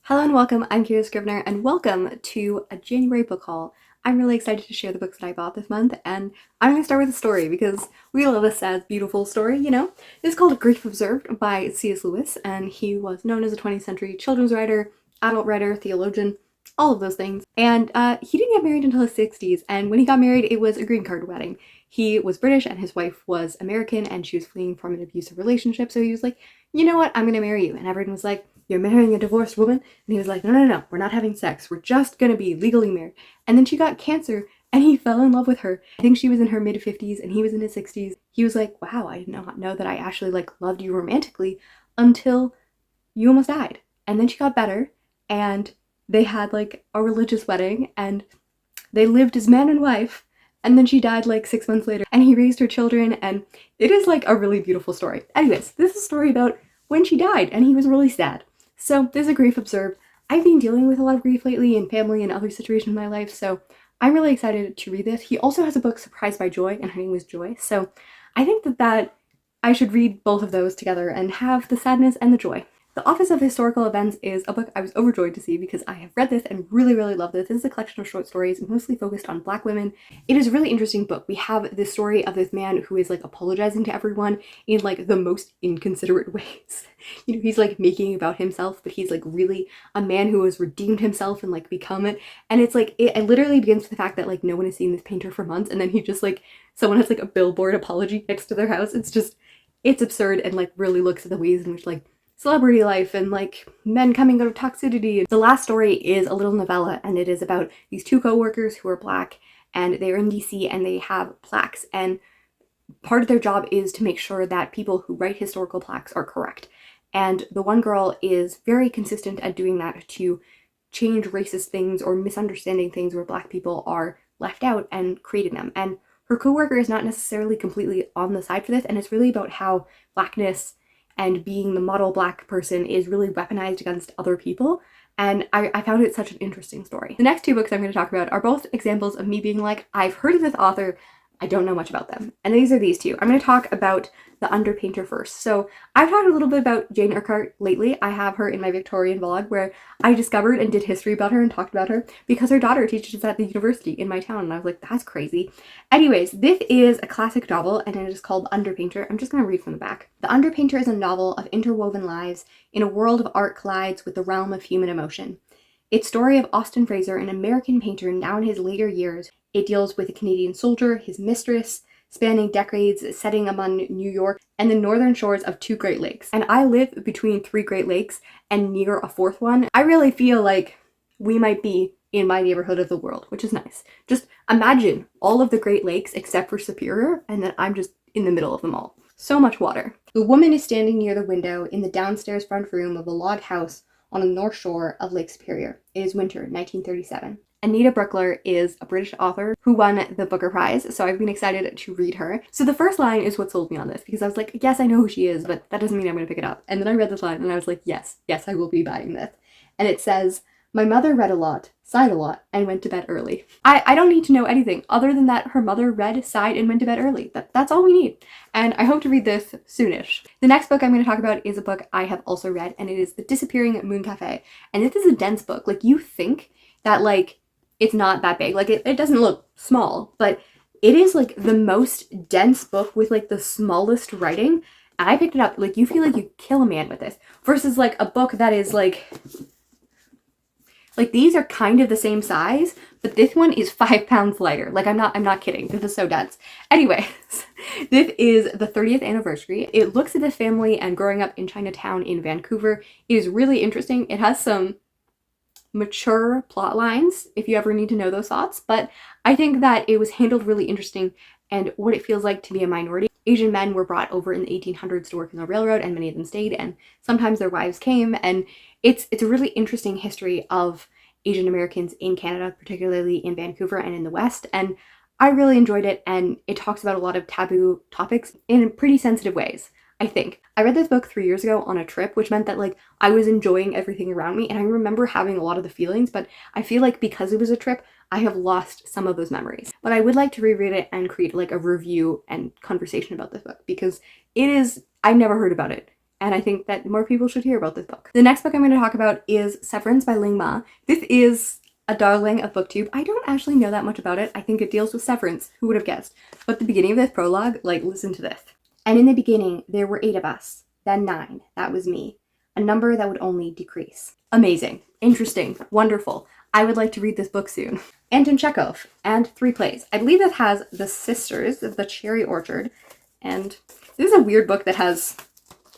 Hello and welcome, I'm Kira Scrivener, and welcome to a January book haul. I'm really excited to share the books that I bought this month, and I'm going to start with a story because we love a sad, beautiful story, you know? It's called Grief Observed by C.S. Lewis, and he was known as a 20th century children's writer, adult writer, theologian, all of those things. And he didn't get married until his 60s, and when he got married, it was a green card wedding. He was British and his wife was American, and she was fleeing from an abusive relationship, so he was like, you know what, I'm going to marry you. And everyone was like, you're marrying a divorced woman? And he was like, no, we're not having sex. We're just gonna be legally married. And then she got cancer and he fell in love with her. I think she was in her mid-50s and he was in his 60s. He was like, wow, I did not know that I actually loved you romantically until you almost died. And then she got better and they had a religious wedding and they lived as man and wife. And then she died 6 months later and he raised her children, and it is a really beautiful story. Anyways, this is a story about when she died and he was really sad. So there's a grief observed. I've been dealing with a lot of grief lately in family and other situations in my life, so I'm really excited to read this. He also has a book, Surprised by Joy, and her name was Joy, so I think that I should read both of those together and have the sadness and the joy. The Office of Historical Events is a book I was overjoyed to see because I have read this and really loved this. This is a collection of short stories mostly focused on Black women. It is a really interesting book. We have this story of this man who is apologizing to everyone in the most inconsiderate ways. You know, he's making about himself, but he's really a man who has redeemed himself and become it. And it's it literally begins with the fact that no one has seen this painter for months, and then he just someone has a billboard apology next to their house. It's absurd and really looks at the ways in which celebrity life and men coming out of toxicity. The last story is a little novella, and it is about these two co-workers who are Black and they're in DC and they have plaques, and part of their job is to make sure that people who write historical plaques are correct. And the one girl is very consistent at doing that to change racist things or misunderstanding things where Black people are left out and creating them. And her co-worker is not necessarily completely on the side for this, and it's really about how Blackness and being the model Black person is really weaponized against other people. And I found it such an interesting story. The next two books I'm going to talk about are both examples of me being I've heard of this author, I don't know much about them. And these are these two. I'm going to talk about the Underpainter first. So I've talked a little bit about Jane Urquhart lately. I have her in my Victorian vlog where I discovered and did history about her and talked about her because her daughter teaches at the university in my town. And I was like, that's crazy. Anyways, this is a classic novel and it is called Underpainter. I'm just going to read from the back. The Underpainter is a novel of interwoven lives in a world of art collides with the realm of human emotion. Its story of Austin Fraser, an American painter now in his later years. It deals with a Canadian soldier, his mistress, spanning decades, setting among New York and the northern shores of two Great Lakes. And I live between three Great Lakes and near a fourth one. I really feel like we might be in my neighborhood of the world, which is nice. Just imagine all of the Great Lakes except for Superior, and then I'm just in the middle of them all. So much water. The woman is standing near the window in the downstairs front room of a log house on the north shore of Lake Superior. It is winter, 1937. Anita Brookner is a British author who won the Booker Prize, so I've been excited to read her. So the first line is what sold me on this, because I was like, yes, I know who she is, but that doesn't mean I'm going to pick it up. And then I read this line and I was like, yes, I will be buying this. And it says, my mother read a lot, sighed a lot, and went to bed early. I don't need to know anything other than that her mother read, sighed, and went to bed early. That's all we need. And I hope to read this soonish. The next book I'm going to talk about is a book I have also read, and it is The Disappearing Moon Cafe. And this is a dense book. You think that it's not that big. It doesn't look small, but it is the most dense book with the smallest writing. And I picked it up. You feel you kill a man with this versus a book that is these are kind of the same size, but this one is 5 pounds lighter. I'm not kidding. This is so dense. Anyways, this is the 30th anniversary. It looks at this family and growing up in Chinatown in Vancouver. It is really interesting. It has some mature plot lines if you ever need to know those thoughts, but I think that it was handled really interesting and what it feels like to be a minority. Asian men were brought over in the 1800s to work in the railroad, and many of them stayed, and sometimes their wives came, and it's a really interesting history of Asian Americans in Canada, particularly in Vancouver and in the West, and I really enjoyed it, and it talks about a lot of taboo topics in pretty sensitive ways. I think. I read this book 3 years ago on a trip, which meant that I was enjoying everything around me, and I remember having a lot of the feelings, but I feel because it was a trip, I have lost some of those memories. But I would like to reread it and create a review and conversation about this book because it is, I never heard about it and I think that more people should hear about this book. The next book I'm going to talk about is Severance by Ling Ma. This is a darling of booktube. I don't actually know that much about it. I think it deals with severance. Who would have guessed? But the beginning of this prologue, like, listen to this. And in the beginning, there were 8 of us, then 9. That was me. A number that would only decrease. Amazing. Interesting. Wonderful. I would like to read this book soon. Anton Chekhov and 3 plays. I believe it has The Sisters of the Cherry Orchard. And this is a weird book that has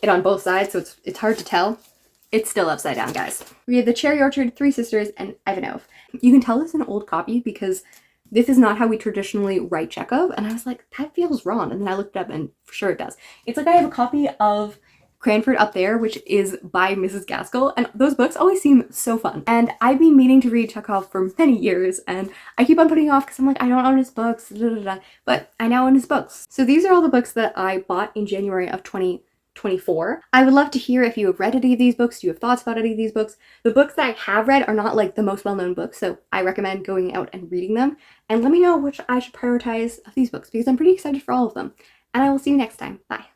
it on both sides, so it's hard to tell. It's still upside down, guys. We have The Cherry Orchard, 3 Sisters, and Ivanov. You can tell this is an old copy because this is not how we traditionally write Chekhov. And I was like, that feels wrong. And then I looked it up and for sure it does. It's like I have a copy of Cranford up there, which is by Mrs. Gaskell, and those books always seem so fun. And I've been meaning to read Chekhov for many years, and I keep on putting it off because I'm like, I don't own his books, but I now own his books. So these are all the books that I bought in January of 2024. I would love to hear if you have read any of these books. Do you have thoughts about any of these books? The books that I have read are not like the most well-known books, so I recommend going out and reading them. And let me know which I should prioritize of these books because I'm pretty excited for all of them. And I will see you next time. Bye.